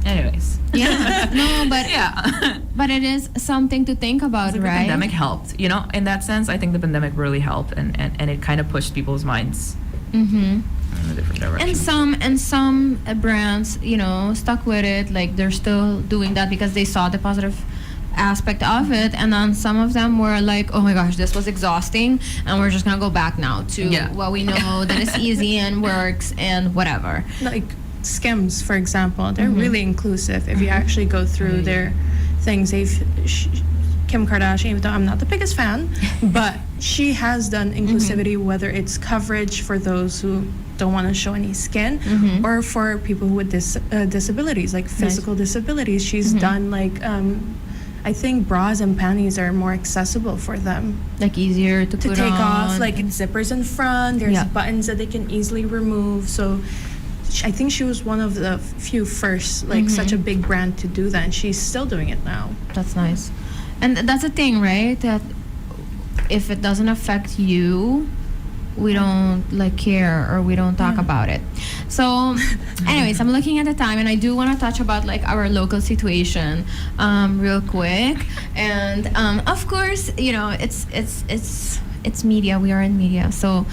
anyways. Yeah. No, but Yeah. but it is something to think about, The right? pandemic helped, in that sense. I think the pandemic really helped, and it kind of pushed people's minds Mm-hmm. in a different direction. And some brands, stuck with it. Like they're still doing that because they saw the positive aspect of it, and then some of them were like, oh my gosh, this was exhausting, and we're just gonna go back now to Yeah. what we know that is easy and works and whatever. Like Skims, for example, they're really inclusive. If you actually go through their things, Kim Kardashian, even though I'm not the biggest fan, but she has done inclusivity, whether it's coverage for those who don't want to show any skin, or for people with disabilities, like physical disabilities. She's done like, I think bras and panties are more accessible for them Like easier to to put take on. off. Like zippers in front, there's Yeah. buttons that they can easily remove. So I think she was one of the few first, like such a big brand to do that, and she's still doing it now. That's nice. And that's the thing, right? That if it doesn't affect you, we don't like care or we don't talk about it. So anyways, I'm looking at the time, and I do want to touch about like our local situation real quick. And of course, it's media. We are in media, so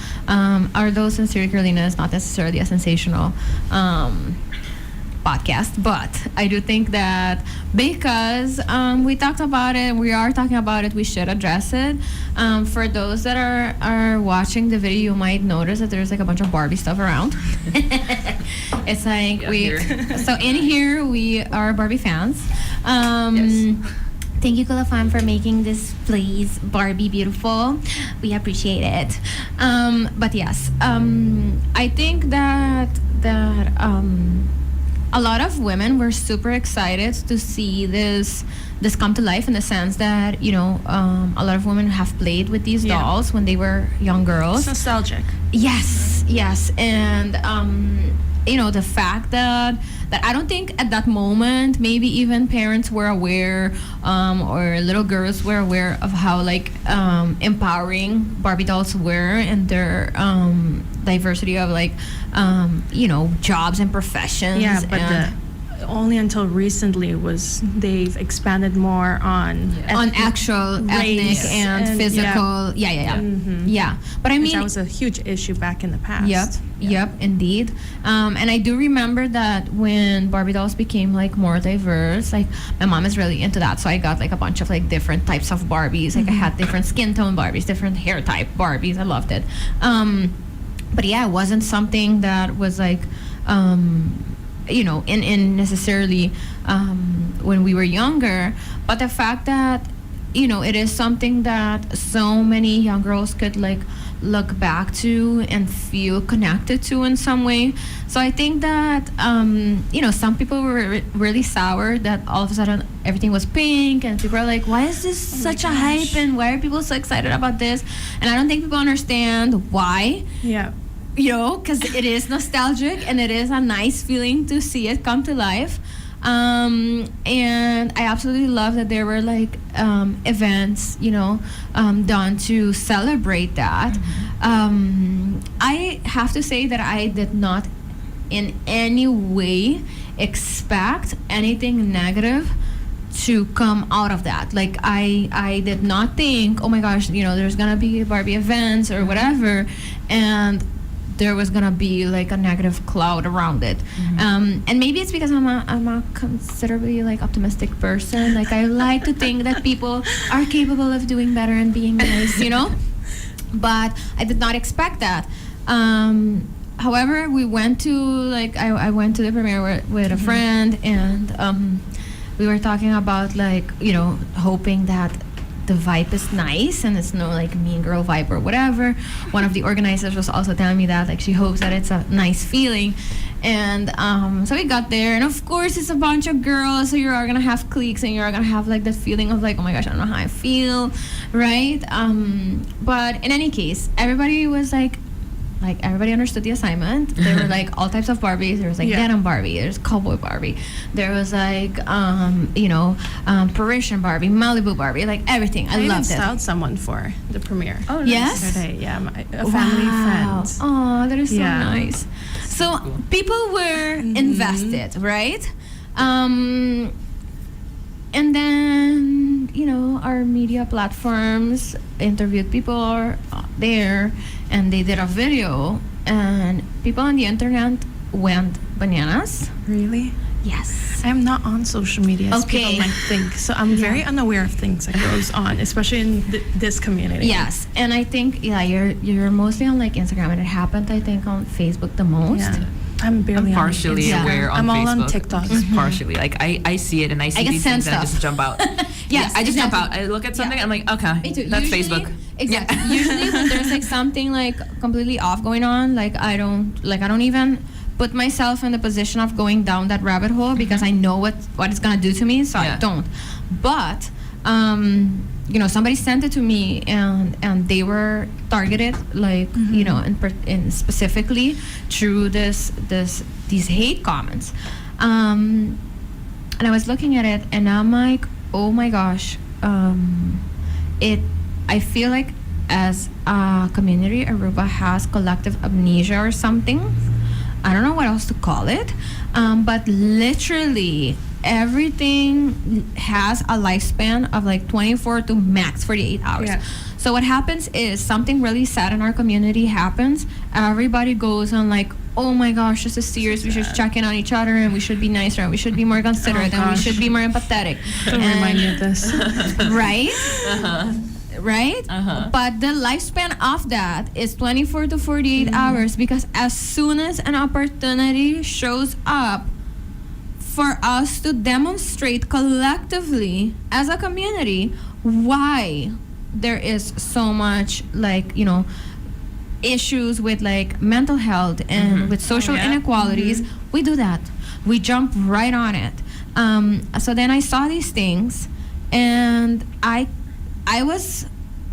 our Those Sincere Carolina is not necessarily a sensational podcast, but I do think that because we talked about it, we are talking about it, we should address it. For those that are watching the video, you might notice that there's like a bunch of Barbie stuff around. It's like so in here we are Barbie fans. Yes. Thank you, Kulafan, for making this place Barbie beautiful. We appreciate it. But yes, I think that a lot of women were super excited to see this come to life, in the sense that a lot of women have played with these dolls when they were young girls. It's nostalgic. Yes, and the fact that I don't think at that moment maybe even parents were aware, or little girls were aware of how like empowering Barbie dolls were, and their diversity of like jobs and professions. Yeah, but and only until recently they've expanded more on actual ethnic race and physical. Yeah. But I mean, that was a huge issue back in the past. Yep, indeed. And I do remember that when Barbie dolls became like more diverse, like my mom is really into that, so I got like a bunch of like different types of Barbies. Like I had different skin tone Barbies, different hair type Barbies. I loved it. But yeah, it wasn't something that was like in necessarily when we were younger, but the fact that it is something that so many young girls could like look back to and feel connected to in some way. So I think that some people were really sour that all of a sudden everything was pink, and people are like, why is this such a hype, and why are people so excited about this? And I don't think people understand why. Yeah. Because it is nostalgic, and it is a nice feeling to see it come to life. And I absolutely love that there were like events, done to celebrate that. I have to say that I did not in any way expect anything negative to come out of that. Like I did not think, oh my gosh, there's gonna be Barbie events or whatever, and there was gonna be like a negative cloud around it. And maybe it's because I'm a considerably like optimistic person. Like I like to think that people are capable of doing better and being nice, But I did not expect that. However, we went to I went to the premiere with a friend, and we were talking about hoping that the vibe is nice and it's no like mean girl vibe or whatever. One of the organizers was also telling me that she hopes that it's a nice feeling. And so we got there, and of course it's a bunch of girls, so you're all gonna have cliques and you're all gonna have like that feeling of like, oh my gosh, I don't know how I feel, right? But in any case, everybody was like everybody understood the assignment. There were like all types of Barbies. There was like denim Barbie, there's cowboy Barbie, there was like Parisian Barbie, Malibu Barbie, like everything. I loved it. I styled someone for the premiere. Oh, yes? Yesterday, a family friend. Oh, that is so Yeah. nice. So people were invested, right? And then, our media platforms interviewed people there, and they did a video, and people on the internet went bananas. Really? Yes. I'm not on social media, as Okay. people might think, so I'm very unaware of things that goes on, especially in this community. Yes, and I think you're mostly on like Instagram, and it happened I think on Facebook the most. Yeah. I'm barely I'm partially on Instagram. aware on I'm Facebook. all on TikTok. Just partially. Like I see it and I see I get these things sent and I stuff. just jump out. Yes, I just jump exactly. out. I look at something, Yeah. I'm like, okay, Me too. that's Usually- Facebook. Exactly. Yeah. Usually when there's like something like completely off going on, like I don't even put myself in the position of going down that rabbit hole because I know what it's gonna do to me, so I Yeah. don't. But somebody sent it to me, and they were targeted, like in specifically through these hate comments, and I was looking at it, and I'm like, oh my gosh, I feel like as a community, Aruba has collective amnesia or something. I don't know what else to call it, but literally everything has a lifespan of like 24 to max 48 hours. Yeah. So what happens is something really sad in our community happens. Everybody goes on like, oh my gosh, this is serious. We should check in on each other, and we should be nicer, and we should be more considerate, and we should be more empathetic. Don't remind me of this. Right? Right? Uh-huh. But the lifespan of that is 24 to 48 hours, because as soon as an opportunity shows up for us to demonstrate collectively as a community why there is so much issues with like mental health and with social inequalities, we do that. We jump right on it. So then I saw these things, and I was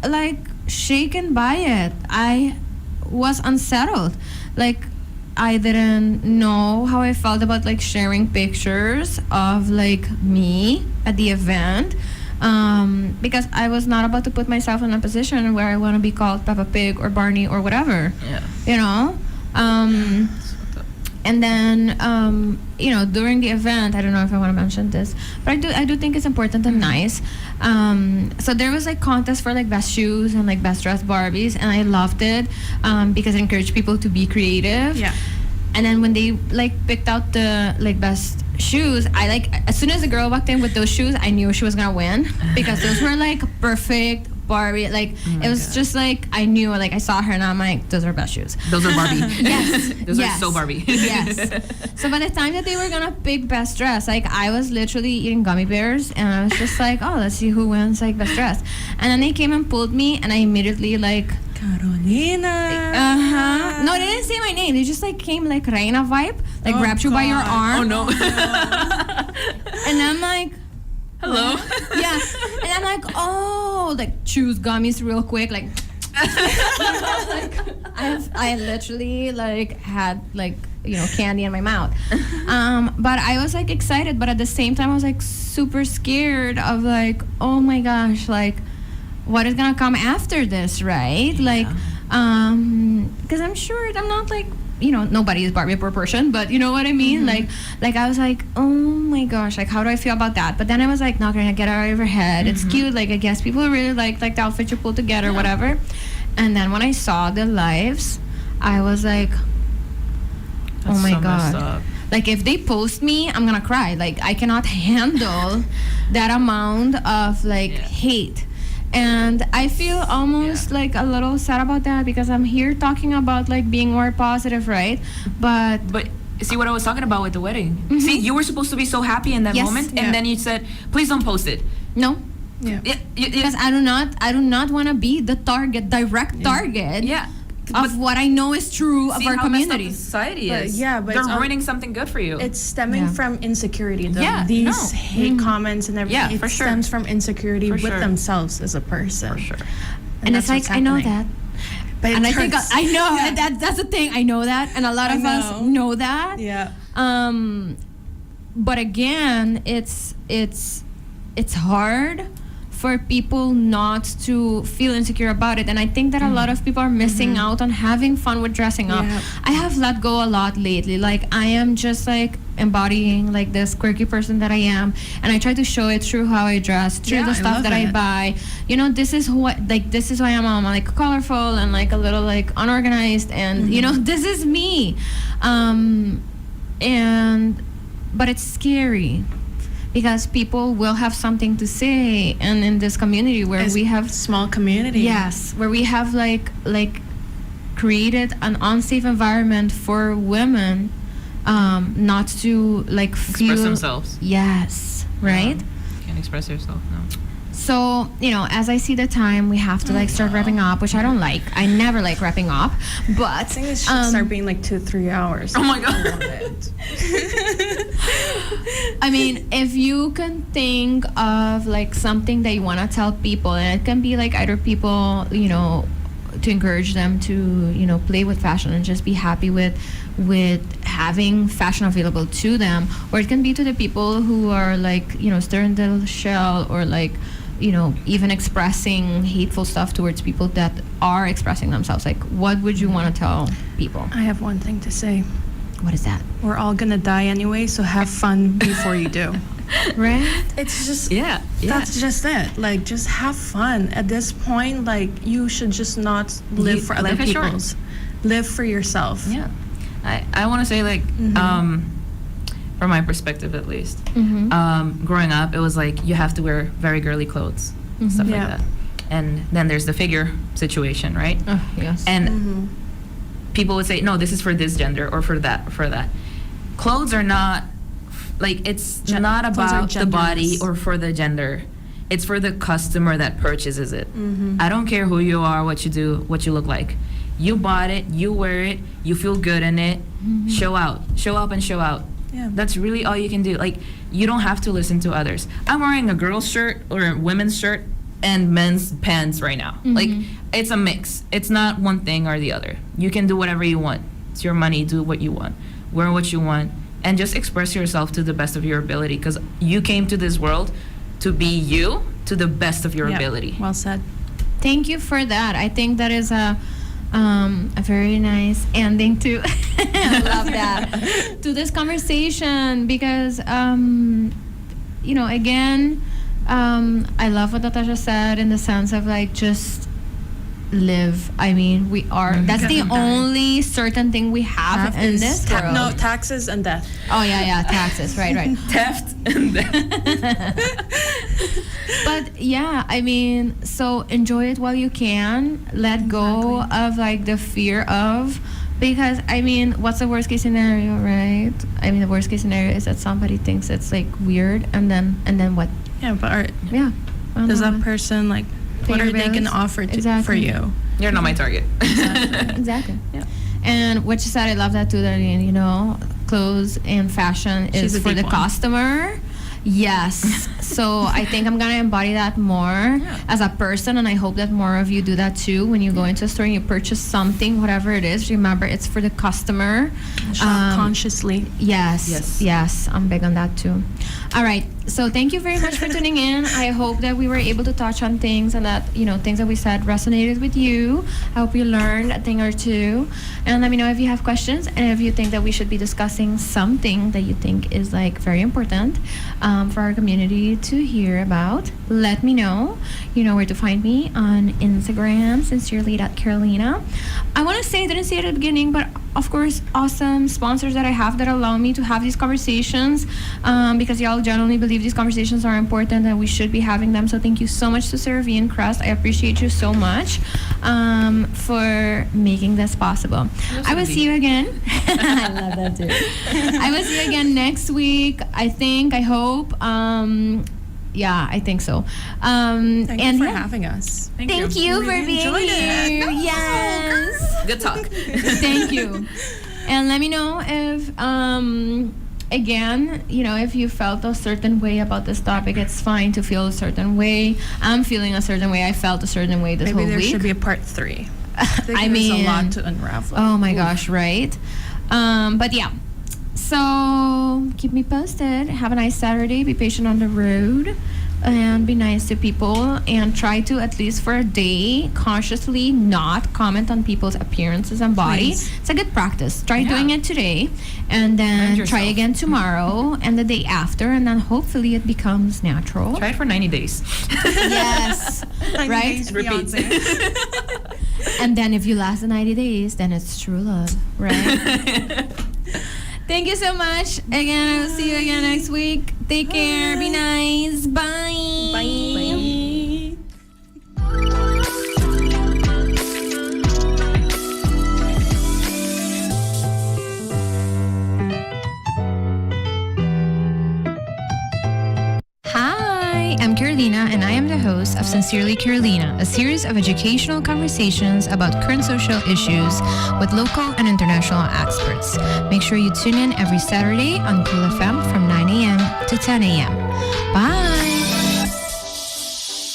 like shaken by it. I was unsettled. Like I didn't know how I felt about like sharing pictures of like me at the event, because I was not about to put myself in a position where I want to be called Peppa Pig or Barney or whatever. Yeah. And then during the event, I don't know if I want to mention this, but I do think it's important and nice. So there was like contest for like best shoes and like best dressed Barbies, and I loved it because it encouraged people to be creative. Yeah. And then when they like picked out the like best shoes, I like, as soon as the girl walked in with those shoes, I knew she was gonna win, because those were like perfect Barbie. Like it was just like, I knew, like I saw her and I'm like, those are best shoes. Those are Barbie. Yes. Those yes. are so Barbie. Yes. So by the time that they were gonna pick best dress, like I was literally eating gummy bears, and I was just like, oh, let's see who wins like best dress. And then they came and pulled me, and I immediately like, Carolina. no, they didn't say my name. They just like came like Reina vibe, like grabbed you by your arm. Oh no. And I'm like, Hello. yeah. And I'm like, oh, like choose gummies real quick, like. I literally like had like candy in my mouth, but I was like excited, but at the same time I was like super scared of like, oh my gosh, like what is gonna come after this, right? Like because I'm sure I'm not like nobody is Barbie proportion, but you know what I mean? Like I was like, oh my gosh, like how do I feel about that? But then I was like, not gonna get out of your head. It's cute. Like I guess people really like the outfit you pull together, whatever. And then when I saw the lives, I was like, oh my God. Like if they post me, I'm gonna cry. Like I cannot handle that amount of hate. And I feel almost like a little sad about that because I'm here talking about like being more positive, right? But see what I was talking about with the wedding. See, you were supposed to be so happy in that moment, and then you said, "Please don't post it." No. Yeah. Because I do not want to be the direct target. Yeah. Of what I know is true of our community. The society is. But they're ruining something good for you. It's stemming from insecurity, though. Yeah, These hate comments and everything. Yeah, it stems from insecurity with themselves as a person. For sure. And it's like, I know that. But and I think I know that's the thing. I know that, and a lot of us know that. Yeah. But again, it's hard for people not to feel insecure about it, and I think that a lot of people are missing out on having fun with dressing up. I have let go a lot lately. Like I am just like embodying like this quirky person that I am, and I try to show it through how I dress, through the stuff that I buy. This is who I am. I'm like colorful and like a little like unorganized, and this is me. But it's scary because people will have something to say, and in this community where we have small community, where we have like created an unsafe environment for women not to like express themselves. Yes, right. Can't express yourself. No. So, as I see the time, we have to start wrapping up, which I don't like. I never like wrapping up, but I think it should start being like 2-3 hours. Oh my God. I mean, if you can think of like something that you want to tell people, and it can be like either people, to encourage them to, play with fashion and just be happy with having fashion available to them, or it can be to the people who are like, stirring the shell, or like, even expressing hateful stuff towards people that are expressing themselves. Like, what would you want to tell people? I have one thing to say. What is that? We're all gonna die anyway, so have fun before you do. Right? It's just that's just it. Like, just have fun. At this point, like, you should just not live for other people's. Live for yourself. Yeah. I want to say like from my perspective at least, growing up, it was like you have to wear very girly clothes, stuff like that. And then there's the figure situation, right? Yes. And people would say, no, this is for this gender or for that. Clothes are not, like, it's not about the body or for the gender. It's for the customer that purchases it. I don't care who you are, what you do, what you look like. You bought it, you wear it, you feel good in it, show up and show out. Yeah. That's really all you can do. Like, you don't have to listen to others. I'm wearing a girl's shirt or a women's shirt and men's pants right now. Like, it's a mix. It's not one thing or the other. You can do whatever you want. It's your money. Do what you want. Wear what you want. And just express yourself to the best of your ability, because you came to this world to be you to the best of your ability. Well said. Thank you for that. I think that is a very nice ending to I love that to this conversation, because again, I love what Natasha said in the sense of like just live. I mean, we are that's the only certain thing we have in this world. No, taxes and death. Oh yeah, taxes, right. Theft and death. But yeah, I mean, so enjoy it while you can. Let go of like the fear of, because I mean, what's the worst case scenario, right? I mean, the worst case scenario is that somebody thinks it's like weird, and then what? Yeah, but does that person like, what are they going to offer for you? You're not my target. Exactly. Yeah. And what you said, I love that too, Darlin. Clothes and fashion is for the customer. Yes. So I think I'm gonna embody that more as a person, and I hope that more of you do that too. When you go into a store and you purchase something, whatever it is, remember it's for the customer. Shop consciously. Yes, I'm big on that too. All right, so thank you very much for tuning in. I hope that we were able to touch on things and that, things that we said resonated with you. I hope you learned a thing or two. And let me know if you have questions and if you think that we should be discussing something that you think is like very important for our community to hear about. Let me know. You know where to find me on Instagram, sincerely.carolina. I want to say, I didn't say it at the beginning, but of course, awesome sponsors that I have that allow me to have these conversations because y'all genuinely believe these conversations are important and we should be having them. So thank you so much to CeraVe and Crest. I appreciate you so much for making this possible. I will see you again. I love that too. I will see you again next week. I hope. Yeah, I think so. Thank you for having us. Thank you for being here. No. Yes. Good talk. Thank you. And let me know if, again, if you felt a certain way about this topic. It's fine to feel a certain way. I'm feeling a certain way. I felt a certain way this whole week. Maybe there should be a part 3. I mean, there's a lot to unravel. Oh my gosh, right? But yeah. So keep me posted. Have a nice Saturday. Be patient on the road and be nice to people, and try to, at least for a day, consciously not comment on people's appearances and body. Please. It's a good practice. Try doing it today, and then try again tomorrow and the day after, and then hopefully it becomes natural. Try it for 90 days. Yes. 90 right? days, Repeat. And then if you last the 90 days, then it's true love, right? Thank you so much. Again, I will see you again next week. Take care. Be nice. Bye. Bye. Hi, I'm Carolina, and I am the host of Sincerely Carolina, a series of educational conversations about current social issues with local and international experts. Make sure you tune in every Saturday on Cool FM from 9 a.m. to 10 a.m. Bye.